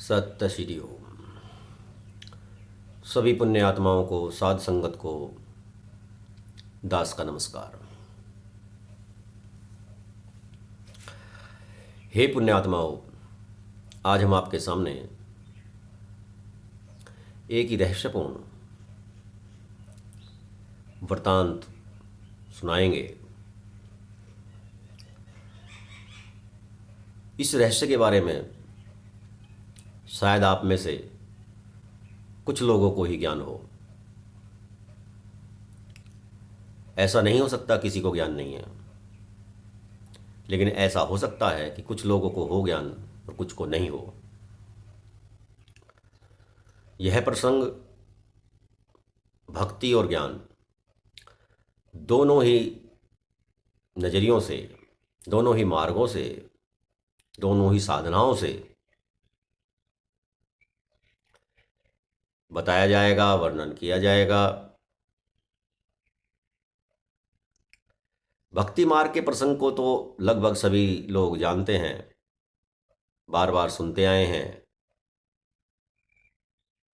सत्य श्री ओम। सभी पुण्य आत्माओं को, साध संगत को दास का नमस्कार। हे पुण्य आत्माओं, आज हम आपके सामने एक ही रहस्यपूर्ण वृतांत सुनाएंगे। इस रहस्य के बारे में शायद आप में से कुछ लोगों को ही ज्ञान हो। ऐसा नहीं हो सकता किसी को ज्ञान नहीं है, लेकिन ऐसा हो सकता है कि कुछ लोगों को हो ज्ञान और कुछ को नहीं हो। यह प्रसंग भक्ति और ज्ञान दोनों ही नज़रियों से, दोनों ही मार्गों से, दोनों ही साधनाओं से बताया जाएगा, वर्णन किया जाएगा। भक्ति मार्ग के प्रसंग को तो लगभग सभी लोग जानते हैं, बार बार सुनते आए हैं,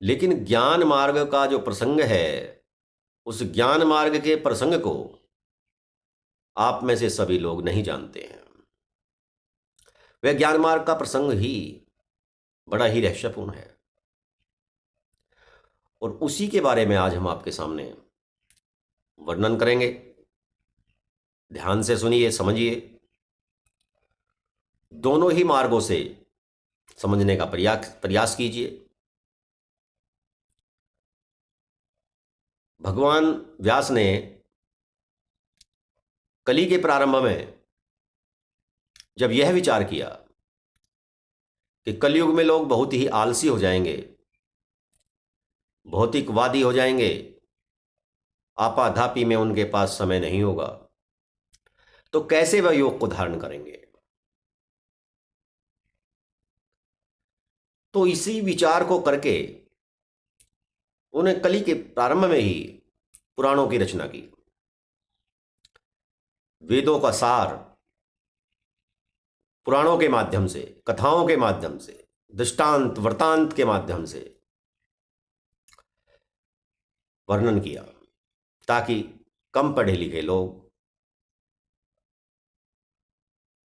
लेकिन ज्ञान मार्ग का जो प्रसंग है, उस ज्ञान मार्ग के प्रसंग को आप में से सभी लोग नहीं जानते हैं। वह ज्ञान मार्ग का प्रसंग ही बड़ा ही रहस्यपूर्ण है और उसी के बारे में आज हम आपके सामने वर्णन करेंगे। ध्यान से सुनिए, समझिए, दोनों ही मार्गों से समझने का प्रयास कीजिए। भगवान व्यास ने कली के प्रारंभ में जब यह विचार किया कि कलयुग में लोग बहुत ही आलसी हो जाएंगे, भौतिकवादी हो जाएंगे, आपाधापी में उनके पास समय नहीं होगा, तो कैसे वह योग को धारण करेंगे। तो इसी विचार को करके उन्हें कली के प्रारंभ में ही पुराणों की रचना की। वेदों का सार पुराणों के माध्यम से, कथाओं के माध्यम से, दृष्टांत वृतांत के माध्यम से वर्णन किया, ताकि कम पढ़े लिखे लोग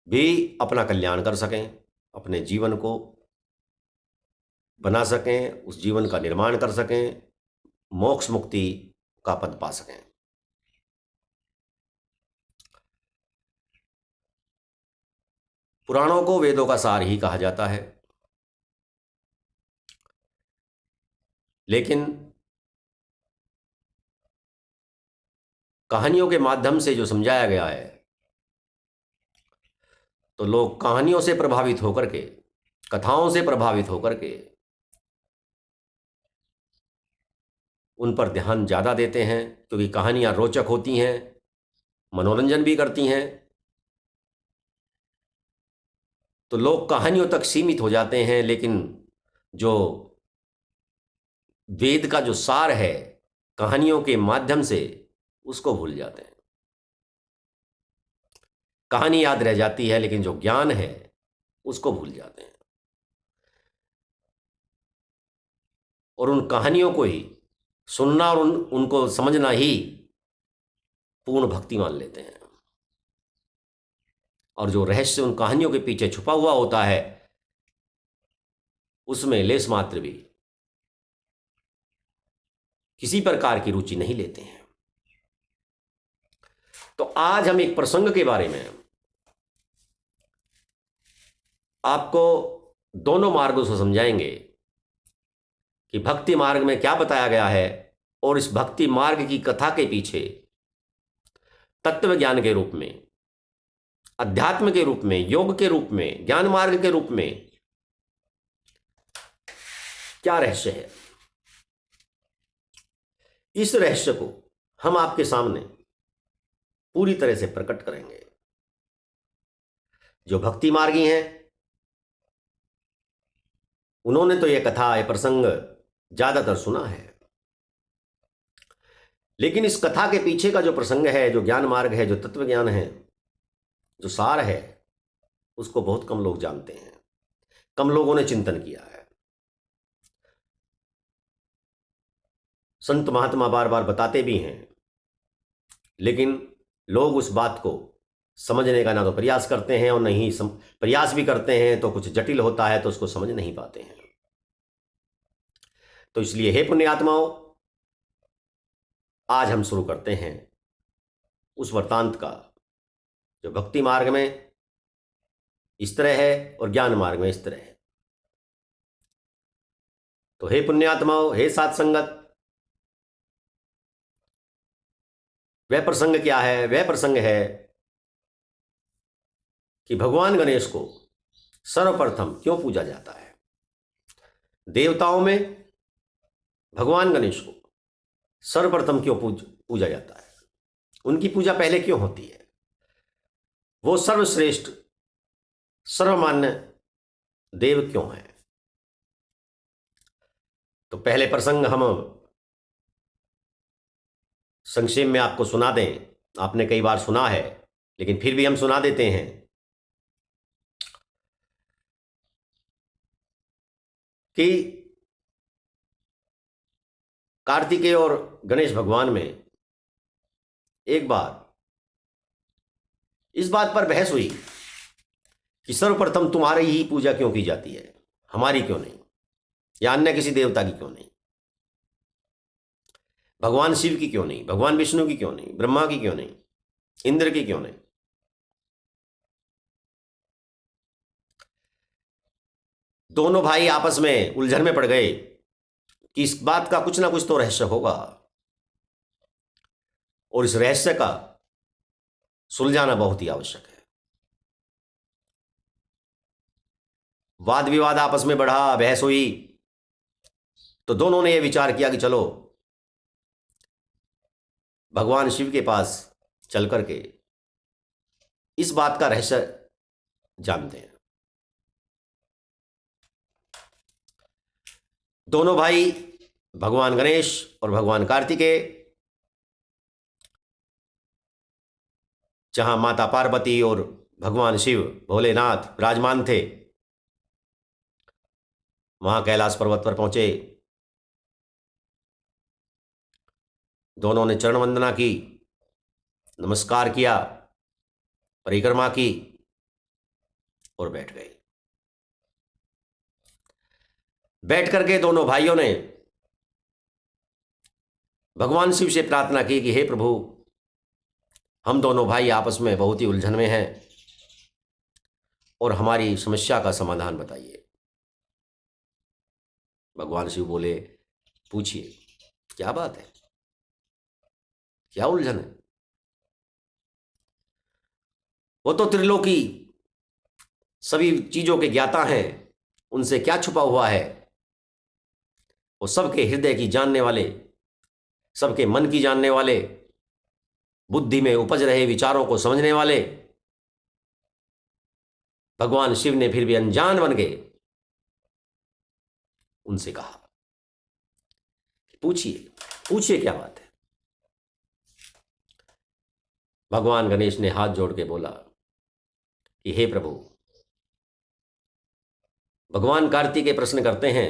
भी अपना कल्याण कर सकें, अपने जीवन को बना सकें, उस जीवन का निर्माण कर सकें, मोक्ष मुक्ति का पद पा सकें। पुराणों को वेदों का सार ही कहा जाता है, लेकिन कहानियों के माध्यम से जो समझाया गया है, तो लोग कहानियों से प्रभावित होकर के, कथाओं से प्रभावित होकर के उन पर ध्यान ज़्यादा देते हैं, क्योंकि कहानियाँ रोचक होती हैं, मनोरंजन भी करती हैं। तो लोग कहानियों तक सीमित हो जाते हैं, लेकिन जो वेद का जो सार है कहानियों के माध्यम से, उसको भूल जाते हैं। कहानी याद रह जाती है, लेकिन जो ज्ञान है उसको भूल जाते हैं और उन कहानियों को ही सुनना और उनको समझना ही पूर्ण भक्ति मान लेते हैं। और जो रहस्य उन कहानियों के पीछे छुपा हुआ होता है, उसमें लेस मात्र भी किसी प्रकार की रुचि नहीं लेते हैं। तो आज हम एक प्रसंग के बारे में आपको दोनों मार्गों से समझाएंगे कि भक्ति मार्ग में क्या बताया गया है और इस भक्ति मार्ग की कथा के पीछे तत्व ज्ञान के रूप में, अध्यात्म के रूप में, योग के रूप में, ज्ञान मार्ग के रूप में क्या रहस्य है। इस रहस्य को हम आपके सामने पूरी तरह से प्रकट करेंगे। जो भक्ति मार्गी हैं उन्होंने तो यह कथा, यह प्रसंग ज्यादातर सुना है, लेकिन इस कथा के पीछे का जो प्रसंग है, जो ज्ञान मार्ग है, जो तत्व ज्ञान है, जो सार है, उसको बहुत कम लोग जानते हैं, कम लोगों ने चिंतन किया है। संत महात्मा बार बार बताते भी हैं, लेकिन लोग उस बात को समझने का ना तो प्रयास करते हैं और नहीं प्रयास भी करते हैं तो कुछ जटिल होता है तो उसको समझ नहीं पाते हैं। तो इसलिए हे पुण्यात्माओं, आज हम शुरू करते हैं उस वृत्तांत का जो भक्ति मार्ग में इस तरह है और ज्ञान मार्ग में इस तरह है। तो हे पुण्यात्माओं, हे साध संगत, वह प्रसंग क्या है? वह प्रसंग है कि भगवान गणेश को सर्वप्रथम क्यों पूजा जाता है। देवताओं में भगवान गणेश को सर्वप्रथम क्यों पूजा जाता है? उनकी पूजा पहले क्यों होती है? वो सर्वश्रेष्ठ सर्वमान्य देव क्यों है? तो पहले प्रसंग हम संक्षेप में आपको सुना दें। आपने कई बार सुना है, लेकिन फिर भी हम सुना देते हैं कि कार्तिकेय और गणेश भगवान में एक बार इस बात पर बहस हुई कि सर्वप्रथम तुम्हारी ही पूजा क्यों की जाती है, हमारी क्यों नहीं, या अन्य किसी देवता की क्यों नहीं? भगवान शिव की क्यों नहीं? भगवान विष्णु की क्यों नहीं? ब्रह्मा की क्यों नहीं? इंद्र की क्यों नहीं? दोनों भाई आपस में उलझन में पड़ गए कि इस बात का कुछ ना कुछ तो रहस्य होगा और इस रहस्य का सुलझाना बहुत ही आवश्यक है। वाद विवाद आपस में बढ़ा, बहस हुई, तो दोनों ने यह विचार किया कि चलो भगवान शिव के पास चल करके इस बात का रहस्य जानते हैं। दोनों भाई भगवान गणेश और भगवान कार्तिकेय, जहां माता पार्वती और भगवान शिव भोलेनाथ विराजमान थे, वहां कैलाश पर्वत पर पहुंचे। दोनों ने चरण वंदना की, नमस्कार किया, परिक्रमा की और बैठ गए। बैठ करके दोनों भाइयों ने भगवान शिव से प्रार्थना की कि हे प्रभु, हम दोनों भाई आपस में बहुत ही उलझन में हैं और हमारी समस्या का समाधान बताइए। भगवान शिव बोले, पूछिए, क्या बात है, क्या उलझन है? वो तो त्रिलोकी सभी चीजों के ज्ञाता हैं, उनसे क्या छुपा हुआ है? वो सबके हृदय की जानने वाले, सबके मन की जानने वाले, बुद्धि में उपज रहे विचारों को समझने वाले भगवान शिव ने फिर भी अनजान बन गए उनसे कहा, पूछिए, पूछिए क्या बात है। भगवान गणेश ने हाथ जोड़ के बोला कि हे प्रभु, भगवान कार्तिकेय प्रश्न करते हैं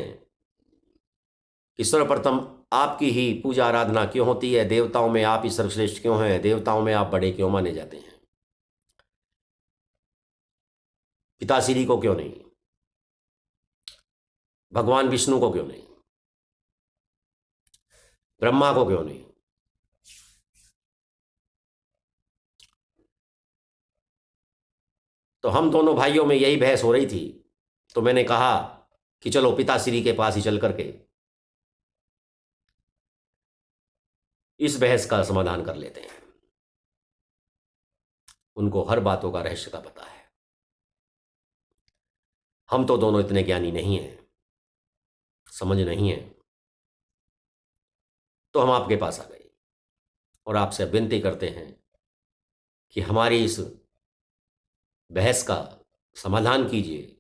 कि सर्वप्रथम आपकी ही पूजा आराधना क्यों होती है? देवताओं में आप ही सर्वश्रेष्ठ क्यों हैं? देवताओं में आप बड़े क्यों माने जाते हैं? पिताश्री को क्यों नहीं? भगवान विष्णु को क्यों नहीं? ब्रह्मा को क्यों नहीं? तो हम दोनों भाइयों में यही बहस हो रही थी, तो मैंने कहा कि चलो पिताश्री के पास ही चल करके इस बहस का समाधान कर लेते हैं। उनको हर बातों का रहस्य का पता है। हम तो दोनों इतने ज्ञानी नहीं हैं, समझ नहीं है, तो हम आपके पास आ गए और आपसे विनती करते हैं कि हमारी इस बहस का समाधान कीजिए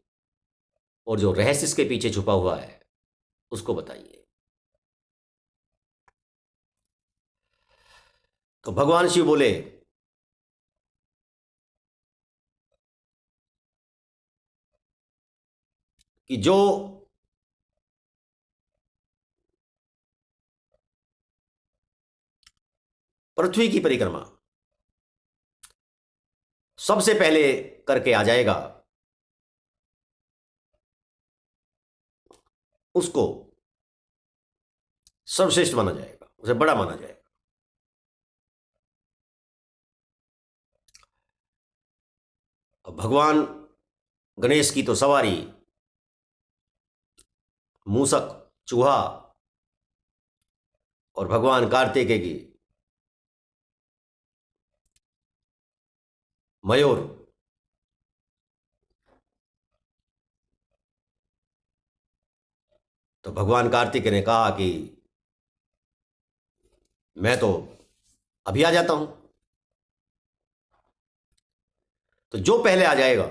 और जो रहस्य इसके पीछे छुपा हुआ है उसको बताइए। तो भगवान शिव बोले कि जो पृथ्वी की परिक्रमा सबसे पहले करके आ जाएगा, उसको सर्वश्रेष्ठ माना जाएगा, उसे बड़ा माना जाएगा। अब भगवान गणेश की तो सवारी मूसक, चूहा, और भगवान कार्तिकेय की मयूर। तो भगवान कार्तिकेय ने कहा कि मैं तो अभी आ जाता हूं। तो जो पहले आ जाएगा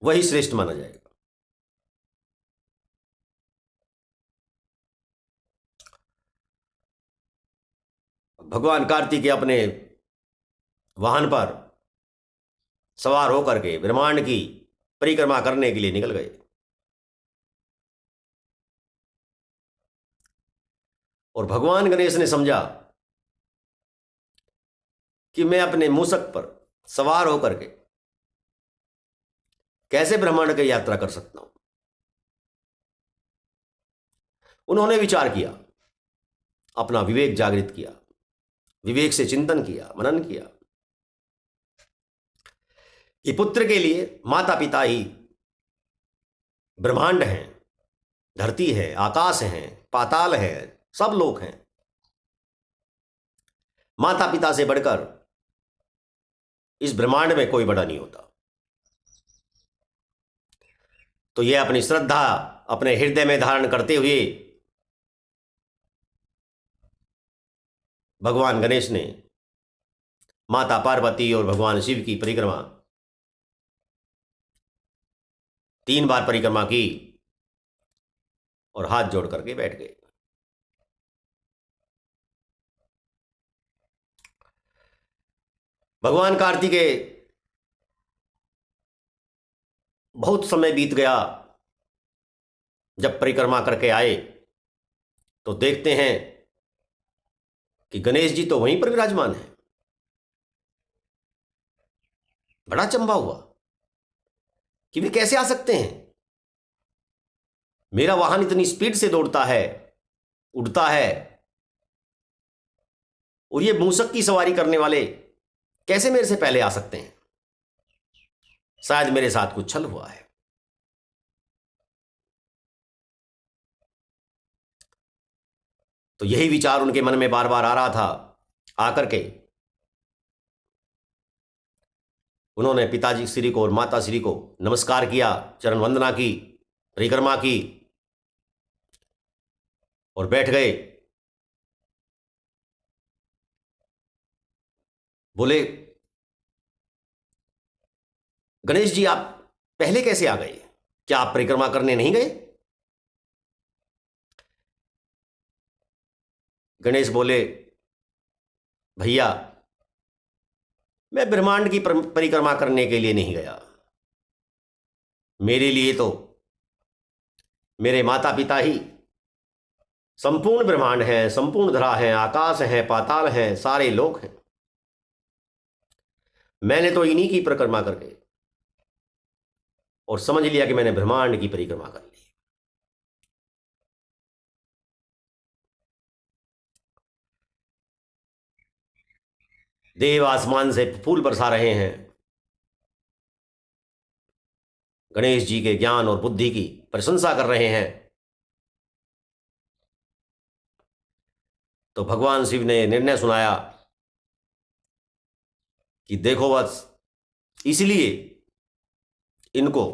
वही श्रेष्ठ माना जाएगा। भगवान कार्तिकेय अपने वाहन पर सवार होकर के ब्रह्मांड की परिक्रमा करने के लिए निकल गए। और भगवान गणेश ने समझा कि मैं अपने मूसक पर सवार होकर के कैसे ब्रह्मांड की यात्रा कर सकता हूं। उन्होंने विचार किया, अपना विवेक जागृत किया, विवेक से चिंतन किया, मनन किया कि पुत्र के लिए माता पिता ही ब्रह्मांड हैं, धरती है, आकाश है, पाताल है, सब लोग हैं। माता पिता से बढ़कर इस ब्रह्मांड में कोई बड़ा नहीं होता। तो यह अपनी श्रद्धा अपने हृदय में धारण करते हुए भगवान गणेश ने माता पार्वती और भगवान शिव की परिक्रमा 3 बार परिक्रमा की और हाथ जोड़ करके बैठ गए। भगवान कार्तिकेय बहुत समय बीत गया। जब परिक्रमा करके आए तो देखते हैं कि गणेश जी तो वहीं पर विराजमान है। बड़ा चंबा हुआ कि वे कैसे आ सकते हैं। मेरा वाहन इतनी स्पीड से दौड़ता है, उड़ता है, और ये मूसक की सवारी करने वाले कैसे मेरे से पहले आ सकते हैं। शायद मेरे साथ कुछ छल हुआ है। तो यही विचार उनके मन में बार बार आ रहा था। आकर के उन्होंने पिताजी श्री को और माता श्री को नमस्कार किया, चरण वंदना की, परिक्रमा की और बैठ गए। बोले, गणेश जी आप पहले कैसे आ गए? क्या आप परिक्रमा करने नहीं गए? गणेश बोले, भैया मैं ब्रह्मांड की परिक्रमा करने के लिए नहीं गया। मेरे लिए तो मेरे माता पिता ही संपूर्ण ब्रह्मांड है, संपूर्ण धरा है, आकाश है, पाताल है, सारे लोक हैं। मैंने तो इन्हीं की परिक्रमा करके और समझ लिया कि मैंने ब्रह्मांड की परिक्रमा कर ली। देव आसमान से फूल बरसा रहे हैं, गणेश जी के ज्ञान और बुद्धि की प्रशंसा कर रहे हैं। तो भगवान शिव ने निर्णय सुनाया कि देखो बस, इसलिए इनको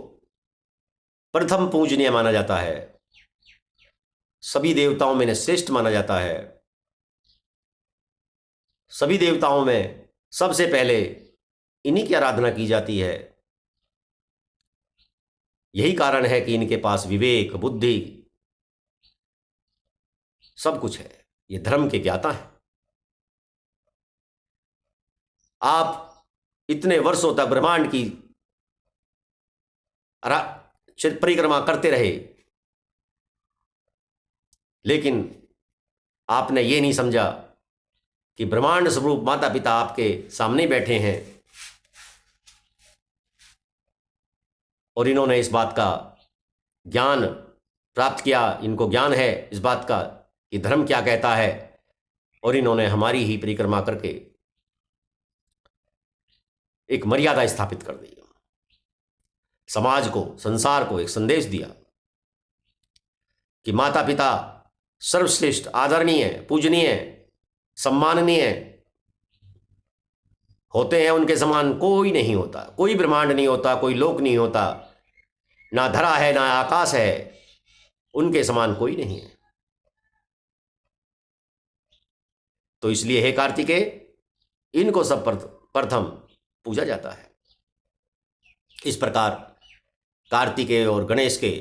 प्रथम पूजनीय माना जाता है, सभी देवताओं में श्रेष्ठ माना जाता है। सभी देवताओं में सबसे पहले इन्हीं की आराधना की जाती है। यही कारण है कि इनके पास विवेक, बुद्धि, सब कुछ है। ये धर्म के ज्ञाता हैं। आप इतने वर्षों तक ब्रह्मांड की परिक्रमा करते रहे, लेकिन आपने ये नहीं समझा कि ब्रह्मांड स्वरूप माता पिता आपके सामने बैठे हैं और इन्होंने इस बात का ज्ञान प्राप्त किया, इनको ज्ञान है इस बात का कि धर्म क्या कहता है, और इन्होंने हमारी ही परिक्रमा करके एक मर्यादा स्थापित कर दी, समाज को, संसार को एक संदेश दिया कि माता पिता सर्वश्रेष्ठ, आदरणीय, पूजनीय, सम्माननीय होते हैं, उनके समान कोई नहीं होता, कोई ब्रह्मांड नहीं होता, कोई लोक नहीं होता, ना धरा है ना आकाश है, उनके समान कोई नहीं है। तो इसलिए हे कार्तिकेय, इनको सब प्रथम पूजा जाता है। इस प्रकार कार्तिकेय और गणेश के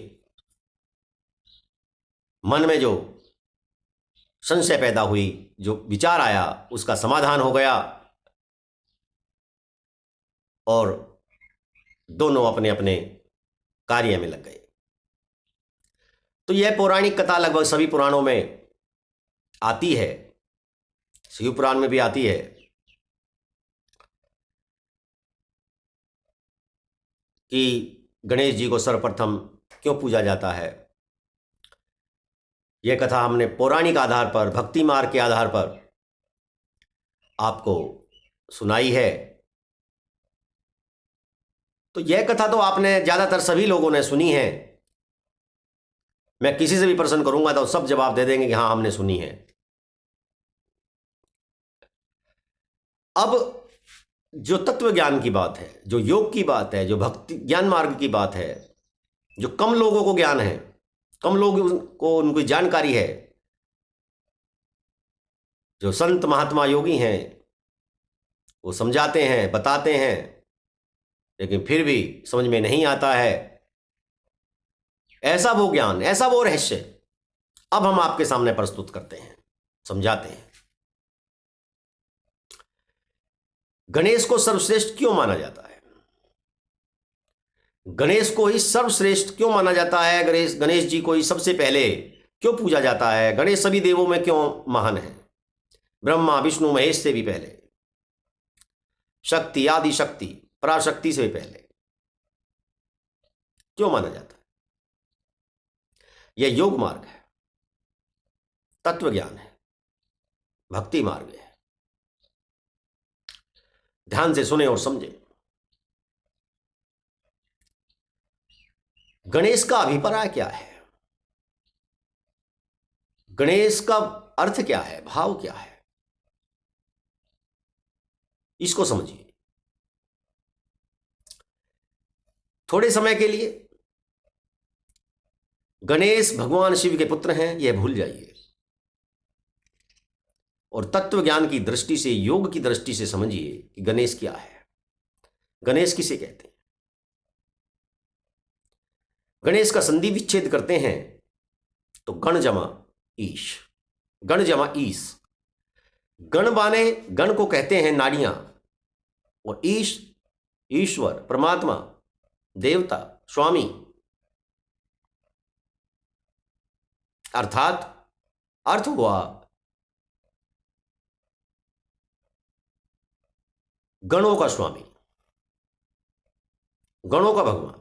मन में जो संशय पैदा हुई, जो विचार आया, उसका समाधान हो गया और दोनों अपने अपने कार्य में लग गए। तो यह पौराणिक कथा लगभग सभी पुराणों में आती है, शिव पुराण में भी आती है कि गणेश जी को सर्वप्रथम क्यों पूजा जाता है। यह कथा हमने पौराणिक आधार पर, भक्ति मार्ग के आधार पर आपको सुनाई है। तो यह कथा तो आपने ज़्यादातर सभी लोगों ने सुनी है। मैं किसी से भी प्रश्न करूंगा तो सब जवाब दे देंगे कि हाँ हमने सुनी है। अब जो तत्व ज्ञान की बात है, जो योग की बात है, जो भक्ति ज्ञान मार्ग की बात है, जो कम लोगों को ज्ञान है, कम लोगों को उनकी जानकारी है, जो संत महात्मा योगी हैं वो समझाते हैं, बताते हैं, लेकिन फिर भी समझ में नहीं आता है, ऐसा वो ज्ञान, ऐसा वो रहस्य अब हम आपके सामने प्रस्तुत करते हैं, समझाते हैं। गणेश को सर्वश्रेष्ठ क्यों माना जाता है? गणेश को ही सर्वश्रेष्ठ क्यों माना जाता है? गणेश जी को ही सबसे पहले क्यों पूजा जाता है? गणेश सभी देवों में क्यों महान है? ब्रह्मा विष्णु महेश से भी पहले, शक्ति आदि शक्ति पराशक्ति से भी पहले क्यों माना जाता है? यह योग मार्ग है, तत्व ज्ञान है, भक्ति मार्ग है। ध्यान से सुने और समझे। गणेश का अभिप्राय क्या है? गणेश का अर्थ क्या है, भाव क्या है, इसको समझिए। थोड़े समय के लिए गणेश भगवान शिव के पुत्र हैं यह भूल जाइए और तत्व ज्ञान की दृष्टि से, योग की दृष्टि से समझिए कि गणेश क्या है, गणेश किसे कहते हैं। गणेश का संधि विच्छेद करते हैं तो गण जमा ईश, गण जमा ईश। गण माने, गण को कहते हैं नाड़ियां, और ईश ईश्वर, परमात्मा, देवता, स्वामी, अर्थात अर्थ हुआ गणों का स्वामी, गणों का भगवान,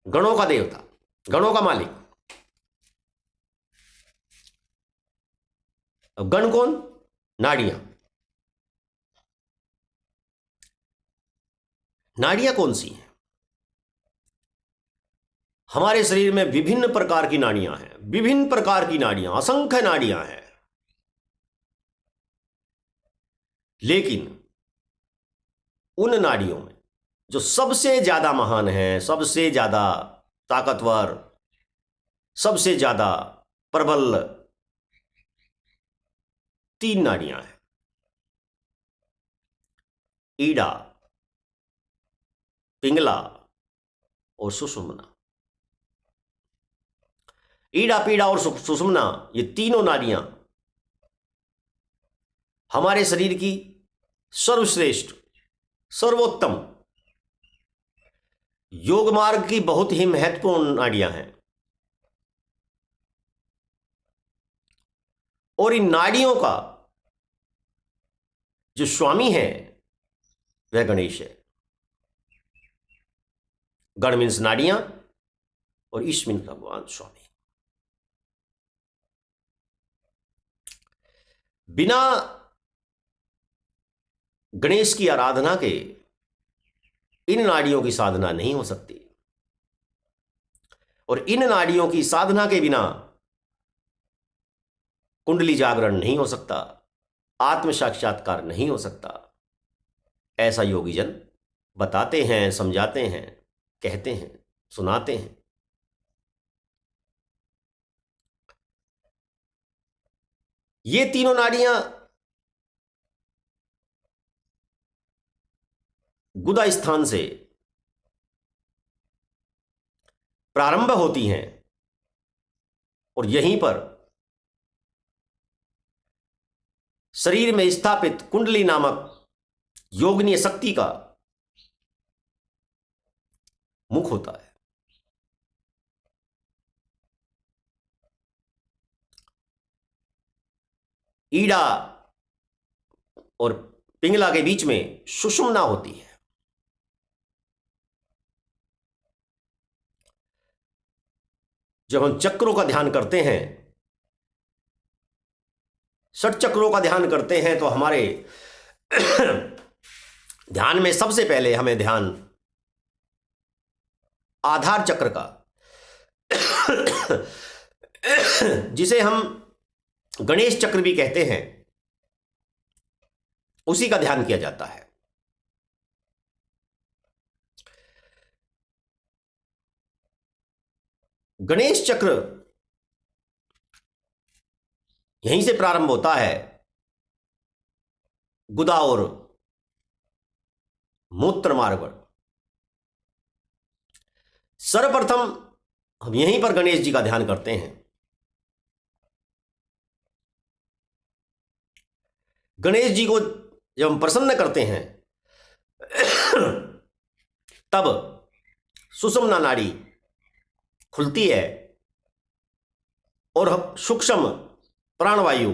गणों का देवता, गणों का मालिक। अब गण कौन? नाड़ियां। नाड़ियां कौन सी हैं? हमारे शरीर में विभिन्न प्रकार की नाड़ियां हैं, विभिन्न प्रकार की नाड़ियां, असंख्य नाड़ियां हैं, लेकिन उन नाड़ियों में जो सबसे ज्यादा महान है, सबसे ज्यादा ताकतवर, सबसे ज्यादा प्रबल, 3 नाड़ियां हैं। ईड़ा, पिंगला और सुषुम्ना। ईड़ा, पीड़ा और सुषुम्ना, ये तीनों नाड़ियां हमारे शरीर की सर्वश्रेष्ठ, सर्वोत्तम, योग मार्ग की बहुत ही महत्वपूर्ण नाड़ियां हैं। और इन नाड़ियों का जो स्वामी है वह गणेश है। गण मीन्स नाड़ियां और ईश मीन्स भगवान स्वामी। बिना गणेश की आराधना के इन नाड़ियों की साधना नहीं हो सकती, और इन नाड़ियों की साधना के बिना कुंडली जागरण नहीं हो सकता, आत्म साक्षात्कार नहीं हो सकता। ऐसा योगी जन बताते हैं, समझाते हैं, कहते हैं, सुनाते हैं। ये तीनों नाड़ियां गुदा स्थान से प्रारंभ होती हैं और यहीं पर शरीर में स्थापित कुंडली नामक योगनीय शक्ति का मुख होता है। ईड़ा और पिंगला के बीच में सुषुम्ना होती है। जब हम चक्रों का ध्यान करते हैं, षट चक्रों का ध्यान करते हैं, तो हमारे ध्यान में सबसे पहले हमें ध्यान आधार चक्र का, जिसे हम गणेश चक्र भी कहते हैं, उसी का ध्यान किया जाता है। गणेश चक्र यहीं से प्रारंभ होता है, गुदा और मूत्र मार्ग पर। सर्वप्रथम हम यहीं पर गणेश जी का ध्यान करते हैं। गणेश जी को जब हम प्रसन्न करते हैं तब सुषुम्ना नाड़ी खुलती है और सूक्ष्म प्राणवायु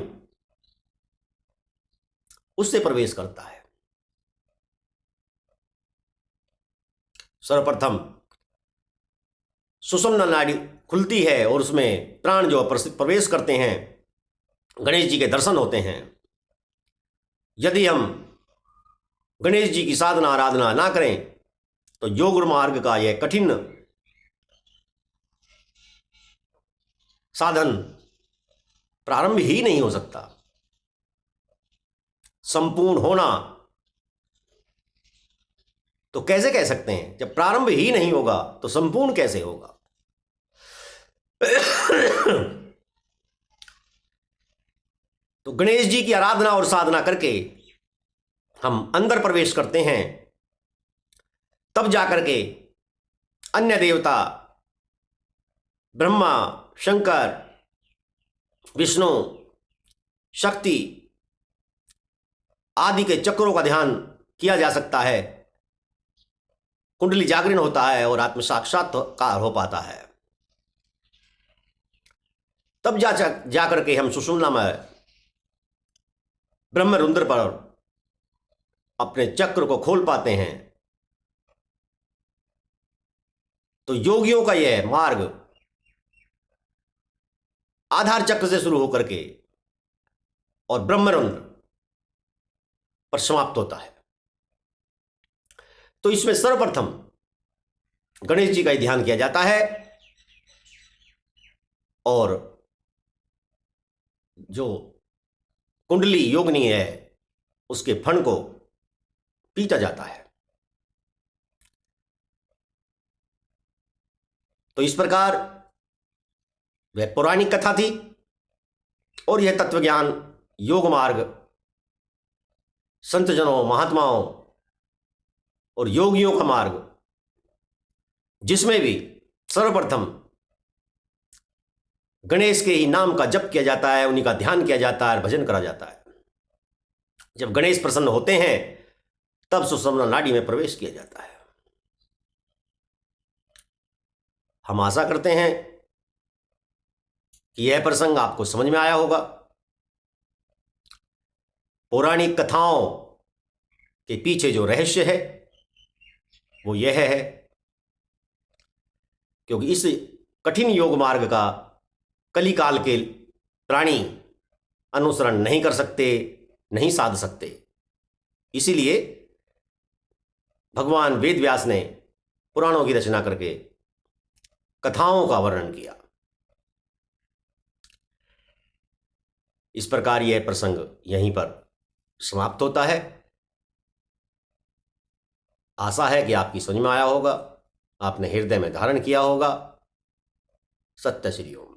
उससे प्रवेश करता है। सर्वप्रथम सुषुम्ना नाड़ी खुलती है और उसमें प्राण जो प्रवेश करते हैं, गणेश जी के दर्शन होते हैं। यदि हम गणेश जी की साधना आराधना ना करें तो योग मार्ग का यह कठिन साधन प्रारंभ ही नहीं हो सकता। संपूर्ण होना तो कैसे कह सकते हैं? जब प्रारंभ ही नहीं होगा तो संपूर्ण कैसे होगा? तो गणेश जी की आराधना और साधना करके हम अंदर प्रवेश करते हैं, तब जाकर के अन्य देवता ब्रह्मा, शंकर, विष्णु, शक्ति आदि के चक्रों का ध्यान किया जा सकता है। कुंडली जागरण होता है और आत्म साक्षात्कार हो पाता है। तब जाकर के हम सुषुम्ना में ब्रह्म रुद्र पर अपने चक्र को खोल पाते हैं। तो योगियों का यह मार्ग आधार चक्र से शुरू होकर के और ब्रह्मरंध्र पर समाप्त होता है। तो इसमें सर्वप्रथम गणेश जी का ही ध्यान किया जाता है और जो कुंडली योगनी है उसके फण को पीटा जाता है। तो इस प्रकार वह पौराणिक कथा थी और यह तत्वज्ञान योग मार्ग संतजनों, महात्माओं और योगियों का मार्ग, जिसमें भी सर्वप्रथम गणेश के ही नाम का जप किया जाता है, उन्हीं का ध्यान किया जाता है, भजन करा जाता है। जब गणेश प्रसन्न होते हैं तब सुषुम्ना नाड़ी में प्रवेश किया जाता है। हम आशा करते हैं कि यह प्रसंग आपको समझ में आया होगा। पौराणिक कथाओं के पीछे जो रहस्य है वो यह है, क्योंकि इस कठिन योग मार्ग का कलिकाल के प्राणी अनुसरण नहीं कर सकते, नहीं साध सकते। इसीलिए भगवान वेद व्यास ने पुराणों की रचना करके कथाओं का वर्णन किया। इस प्रकार यह प्रसंग यहीं पर समाप्त होता है। आशा है कि आपकी समझ में आया होगा, आपने हृदय में धारण किया होगा। सत्य श्री ओम।